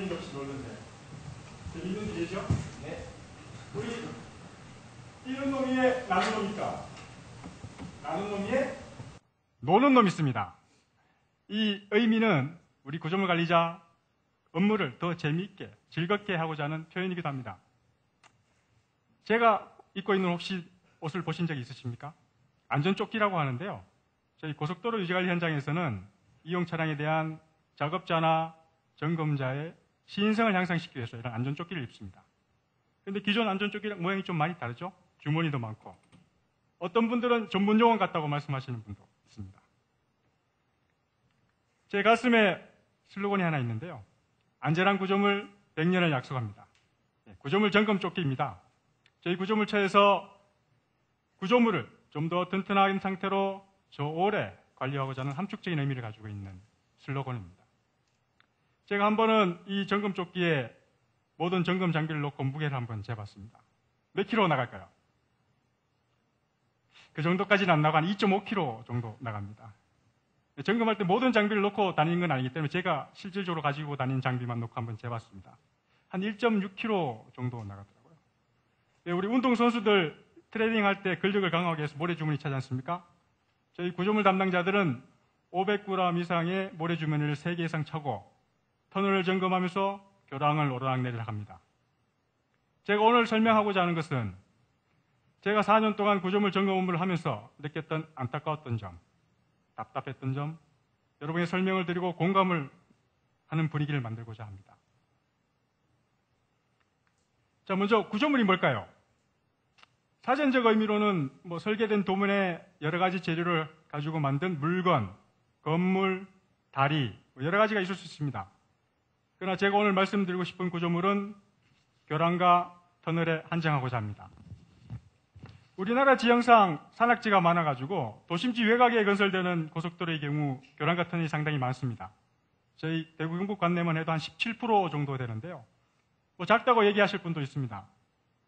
표현이 없이 노는데 재밌는 일이죠? 네. 우리 뛰는 놈이에 나는 놈입니까? 나는 놈이에 노는 놈이 있습니다. 이 의미는 우리 구조물 관리자 업무를 더 재미있게 즐겁게 하고자 하는 표현이기도 합니다. 제가 입고 있는 혹시 옷을 보신 적이 있으십니까? 안전조끼라고 하는데요. 저희 고속도로 유지관리 현장에서는 이용 차량에 대한 작업자나 점검자의 신성을 향상시키기 위해서 이런 안전조끼를 입습니다. 그런데 기존 안전조끼랑 모양이 좀 많이 다르죠? 주머니도 많고. 어떤 분들은 전문용어 같다고 말씀하시는 분도 있습니다. 제 가슴에 슬로건이 하나 있는데요. 안전한 구조물 100년을 약속합니다. 구조물 점검 조끼입니다. 저희 구조물처에서 구조물을 좀 더 튼튼한 상태로 저 오래 관리하고자 하는 함축적인 의미를 가지고 있는 슬로건입니다. 제가 한 번은 이 점검 조끼에 모든 점검 장비를 놓고 무게를 한번 재봤습니다. 몇 킬로 나갈까요? 그 정도까지는 안 나가고 한 2.5kg 정도 나갑니다. 점검할 때 모든 장비를 놓고 다니는 건 아니기 때문에 제가 실질적으로 가지고 다니는 장비만 놓고 한번 재봤습니다. 한 1.6kg 정도 나가더라고요. 우리 운동선수들 트레이닝 할 때 근력을 강화하기 위해서 모래주머니 차지 않습니까? 저희 구조물 담당자들은 500g 이상의 모래주머니를 3개 이상 차고 터널을 점검하면서 교량을 오르락내리락 합니다. 제가 오늘 설명하고자 하는 것은 제가 4년 동안 구조물 점검 업무를 하면서 느꼈던 안타까웠던 점, 답답했던 점, 여러분의 설명을 드리고 공감을 하는 분위기를 만들고자 합니다. 자, 먼저 구조물이 뭘까요? 사전적 의미로는 설계된 도면에 여러 가지 재료를 가지고 만든 물건, 건물, 다리, 여러 가지가 있을 수 있습니다. 그러나 제가 오늘 말씀드리고 싶은 구조물은 교량과 터널에 한정하고자 합니다. 우리나라 지형상 산악지가 많아가지고 도심지 외곽에 건설되는 고속도로의 경우 교량과 터널이 상당히 많습니다. 저희 대구 경북 관내만 해도 한 17% 정도 되는데요. 작다고 얘기하실 분도 있습니다.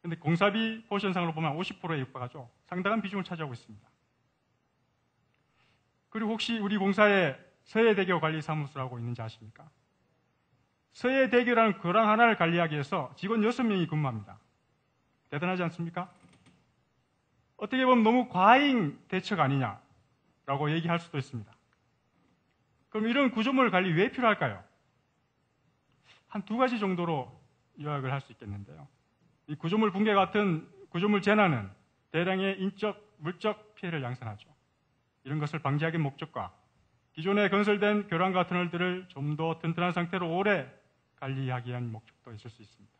그런데 공사비 포션상으로 보면 50%에 육박하죠. 상당한 비중을 차지하고 있습니다. 그리고 혹시 우리 공사에 서해대교 관리사무소라고 있는지 아십니까? 서해대교라는 교량 하나를 관리하기 위해서 직원 6명이 근무합니다. 대단하지 않습니까? 어떻게 보면 너무 과잉 대책 아니냐라고 얘기할 수도 있습니다. 그럼 이런 구조물 관리 왜 필요할까요? 한 2가지 정도로 요약을 할 수 있겠는데요. 이 구조물 붕괴 같은 구조물 재난은 대량의 인적, 물적 피해를 양산하죠. 이런 것을 방지하기 목적과 기존에 건설된 교량과 터널들을 좀 더 튼튼한 상태로 오래 관리하기 위한 목적도 있을 수 있습니다.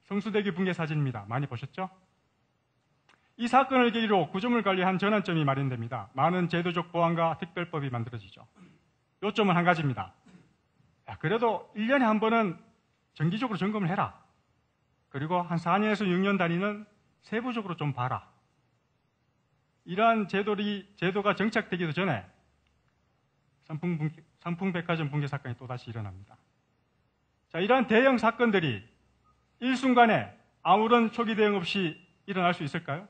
성수대교 붕괴 사진입니다. 많이 보셨죠? 이 사건을 계기로 구조물 관리에 한 전환점이 마련됩니다. 많은 제도적 보완과 특별법이 만들어지죠. 요점은 한 가지입니다. 그래도 1년에 한 번은 정기적으로 점검을 해라. 그리고 한 4년에서 6년 단위는 세부적으로 좀 봐라. 이러한 제도가 정착되기도 전에 삼풍백화점 붕괴 사건이 또다시 일어납니다. 자, 이러한 대형 사건들이 일순간에 아무런 초기 대응 없이 일어날 수 있을까요?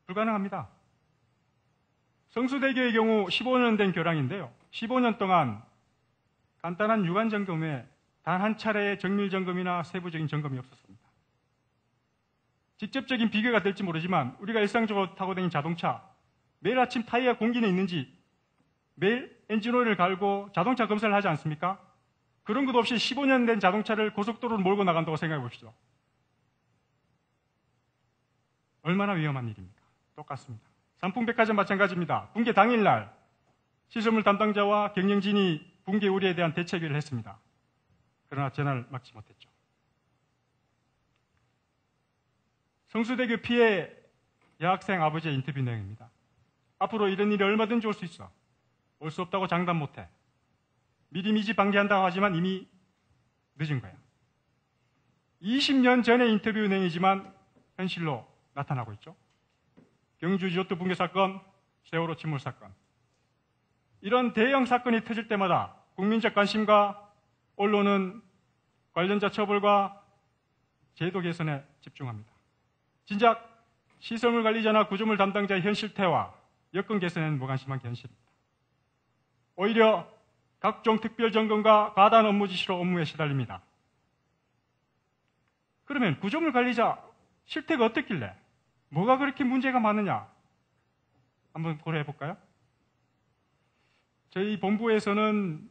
불가능합니다. 성수대교의 경우 15년 된 교량인데요. 15년 동안 간단한 유관 점검에 단 한 차례의 정밀 점검이나 세부적인 점검이 없었습니다. 직접적인 비교가 될지 모르지만 우리가 일상적으로 타고 다니는 자동차, 매일 아침 타이어 공기는 있는지 매일 엔진오일을 갈고 자동차 검사를 하지 않습니까? 그런 것도 없이 15년 된 자동차를 고속도로로 몰고 나간다고 생각해 보시죠. 얼마나 위험한 일입니까? 똑같습니다. 삼풍백화점 마찬가지입니다. 붕괴 당일날 시설물 담당자와 경영진이 붕괴 우려에 대한 대책을 했습니다. 그러나 재난을 막지 못했죠. 성수대교 피해 여학생 아버지의 인터뷰 내용입니다. 앞으로 이런 일이 얼마든지 올 수 있어. 올 수 없다고 장담 못해. 미리미지 방지한다고 하지만 이미 늦은 거야. 20년 전의 인터뷰 내용이지만 현실로 나타나고 있죠. 경주 지오토 붕괴 사건, 세월호 침몰 사건. 이런 대형 사건이 터질 때마다 국민적 관심과 언론은 관련자 처벌과 제도 개선에 집중합니다. 진작 시설물 관리자나 구조물 담당자의 현실태와 여건 개선에는 무관심한 게 현실입니다. 오히려 각종 특별 점검과 과다한 업무 지시로 업무에 시달립니다. 그러면 구조물 관리자 실태가 어떻길래 뭐가 그렇게 문제가 많으냐? 한번 고려해 볼까요? 저희 본부에서는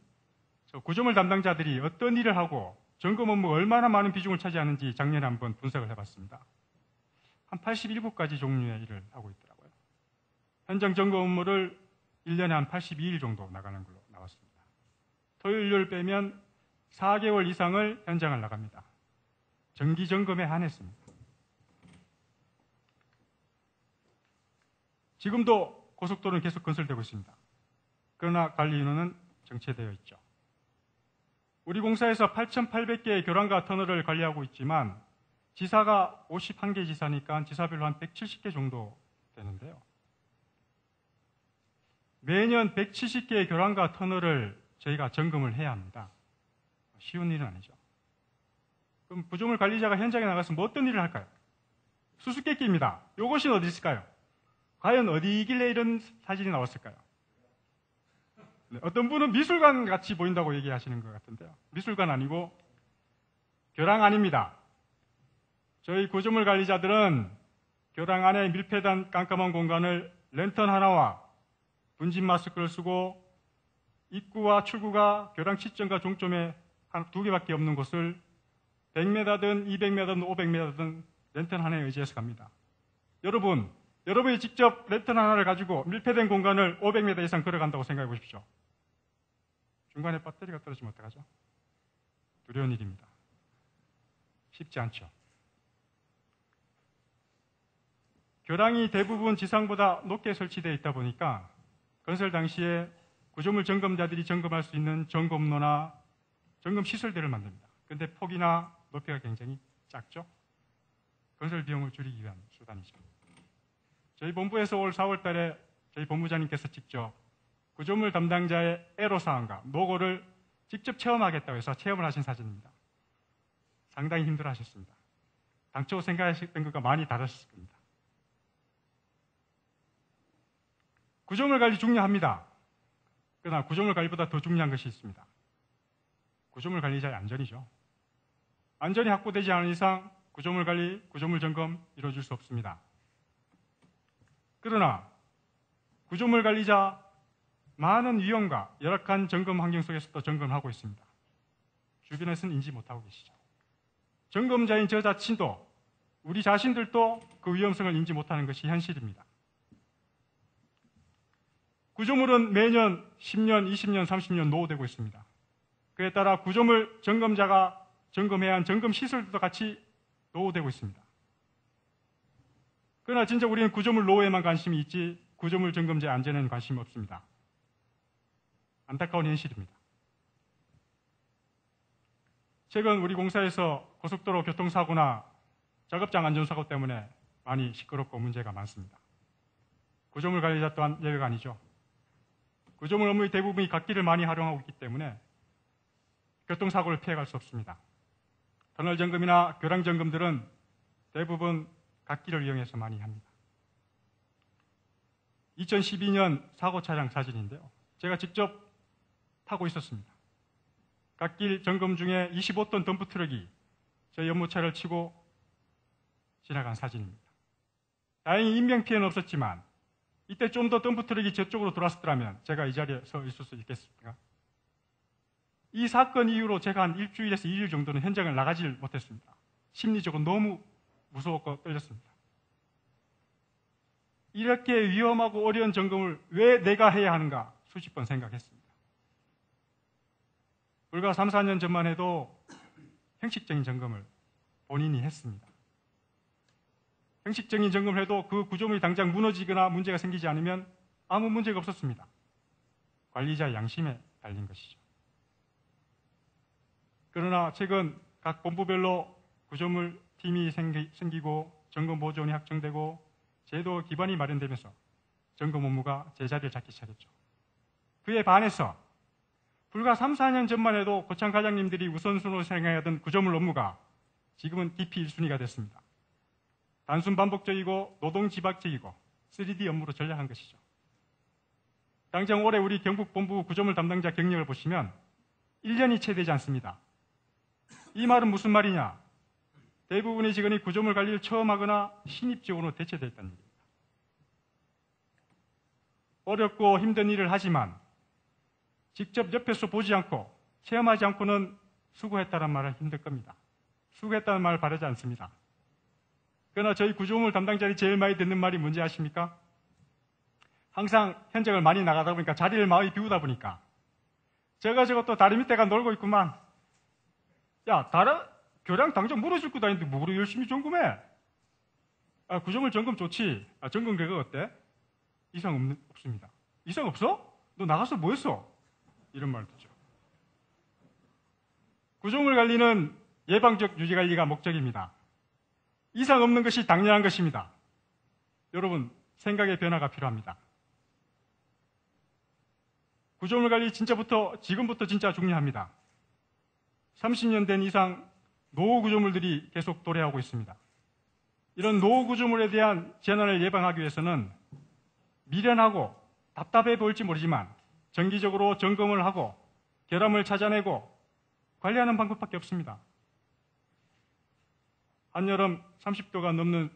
구조물 담당자들이 어떤 일을 하고 점검 업무가 얼마나 많은 비중을 차지하는지 작년에 한번 분석을 해봤습니다. 한 87가지 종류의 일을 하고 있더라고요. 현장 점검 업무를 1년에 한 82일 정도 나가는 걸로 나왔습니다. 토요일, 일요일 빼면 4개월 이상을 현장을 나갑니다. 정기 점검에 한했습니다. 지금도 고속도로는 계속 건설되고 있습니다. 그러나 관리 인원은 정체되어 있죠. 우리 공사에서 8,800개의 교량과 터널을 관리하고 있지만 지사가 51개 지사니까 지사별로 한 170개 정도 되는데요. 매년 170개의 교량과 터널을 저희가 점검을 해야 합니다. 쉬운 일은 아니죠. 그럼 구조물 관리자가 현장에 나가서 뭐 어떤 일을 할까요? 수수께끼입니다. 이것이 어디 있을까요? 과연 어디이길래 이런 사진이 나왔을까요? 네, 어떤 분은 미술관 같이 보인다고 얘기하시는 것 같은데요. 미술관 아니고 교량 안입니다. 저희 구조물 관리자들은 교량 안에 밀폐된 깜깜한 공간을 랜턴 하나와 분진 마스크를 쓰고 입구와 출구가 교량 치점과 종점에 한 2개밖에 없는 곳을 100m든 200m든 500m든 랜턴 하나에 의지해서 갑니다. 여러분이 직접 랜턴 하나를 가지고 밀폐된 공간을 500m 이상 걸어간다고 생각해 보십시오. 중간에 배터리가 떨어지면 어떡하죠? 두려운 일입니다. 쉽지 않죠. 교량이 대부분 지상보다 높게 설치되어 있다 보니까 건설 당시에 구조물 점검자들이 점검할 수 있는 점검로나 점검 시설들을 만듭니다. 그런데 폭이나 높이가 굉장히 작죠? 건설 비용을 줄이기 위한 수단이죠. 저희 본부에서 올 4월 달에 저희 본부장님께서 직접 구조물 담당자의 애로사항과 노고를 직접 체험하겠다고 해서 체험을 하신 사진입니다. 상당히 힘들어 하셨습니다. 당초 생각하셨던 것과 많이 다르셨을 겁니다. 구조물 관리 중요합니다. 그러나 구조물 관리보다 더 중요한 것이 있습니다. 구조물 관리자의 안전이죠. 안전이 확보되지 않은 이상 구조물 관리, 구조물 점검 이루어질 수 없습니다. 그러나 구조물 관리자 많은 위험과 열악한 점검 환경 속에서도 점검을 하고 있습니다. 주변에서는 인지 못하고 계시죠. 점검자인 저 자신도 우리 자신들도 그 위험성을 인지 못하는 것이 현실입니다. 구조물은 매년 10년, 20년, 30년 노후되고 있습니다. 그에 따라 구조물 점검자가 점검해야 한 점검 시설도 같이 노후되고 있습니다. 그러나 진짜 우리는 구조물 노후에만 관심이 있지 구조물 점검자의 안전에는 관심이 없습니다. 안타까운 현실입니다. 최근 우리 공사에서 고속도로 교통사고나 작업장 안전사고 때문에 많이 시끄럽고 문제가 많습니다. 구조물 관리자 또한 예외가 아니죠. 구조물 업무의 대부분이 갓길을 많이 활용하고 있기 때문에 교통사고를 피해갈 수 없습니다. 터널 점검이나 교량 점검들은 대부분 갓길을 이용해서 많이 합니다. 2012년 사고 차량 사진인데요. 제가 직접 타고 있었습니다. 갓길 점검 중에 25톤 덤프 트럭이 저희 업무차를 치고 지나간 사진입니다. 다행히 인명피해는 없었지만 이때 좀 더 덤프 트럭이 저쪽으로 돌았더라면 제가 이 자리에 서 있을 수 있겠습니까? 이 사건 이후로 제가 한 일주일에서 2일 정도는 현장을 나가질 못했습니다. 심리적으로 너무 무서웠고 떨렸습니다. 이렇게 위험하고 어려운 점검을 왜 내가 해야 하는가 수십 번 생각했습니다. 불과 3, 4년 전만 해도 형식적인 점검을 본인이 했습니다. 형식적인 점검을 해도 그 구조물이 당장 무너지거나 문제가 생기지 않으면 아무 문제가 없었습니다. 관리자의 양심에 달린 것이죠. 그러나 최근 각 본부별로 구조물 팀이 생기고 점검 보조원이 확정되고 제도 기반이 마련되면서 점검 업무가 제자리를 잡기 시작했죠. 그에 반해서 불과 3, 4년 전만 해도 고창 과장님들이 우선순위로 생각하던 구조물 업무가 지금은 DP 1순위가 됐습니다. 단순 반복적이고 노동 지박적이고 3D 업무로 전략한 것이죠. 당장 올해 우리 경북본부 구조물 담당자 경력을 보시면 1년이 채 되지 않습니다. 이 말은 무슨 말이냐? 대부분의 직원이 구조물 관리를 처음 하거나 신입 직원으로 대체되어 있다는 얘기입니다. 어렵고 힘든 일을 하지만 직접 옆에서 보지 않고 체험하지 않고는 수고했다는 말은 힘들 겁니다. 수고했다는 말 바라지 않습니다. 그러나 저희 구조물 담당자들이 제일 많이 듣는 말이 뭔지 아십니까? 항상 현장을 많이 나가다 보니까 자리를 많이 비우다 보니까 저것도 다리 밑에가 놀고 있구만. 야, 교량 당장 물어줄 거 아닌데 뭐로 열심히 점검해? 구조물 점검 좋지. 점검 결과 어때? 이상 없습니다. 이상 없어? 너 나가서 뭐 했어? 이런 말 듣죠. 구조물 관리는 예방적 유지 관리가 목적입니다. 이상 없는 것이 당연한 것입니다. 여러분, 생각의 변화가 필요합니다. 구조물 관리 지금부터 진짜 중요합니다. 30년 된 이상 노후 구조물들이 계속 도래하고 있습니다. 이런 노후 구조물에 대한 재난을 예방하기 위해서는 미련하고 답답해 보일지 모르지만 정기적으로 점검을 하고 결함을 찾아내고 관리하는 방법밖에 없습니다. 한여름 30도가 넘는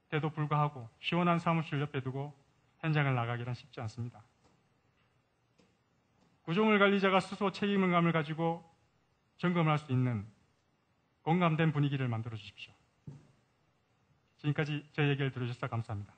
데도 불구하고 시원한 사무실 옆에 두고 현장을 나가기는 쉽지 않습니다. 구조물 관리자가 스스로 책임감을 가지고 점검을 할 수 있는 공감된 분위기를 만들어 주십시오. 지금까지 제 얘기를 들어주셔서 감사합니다.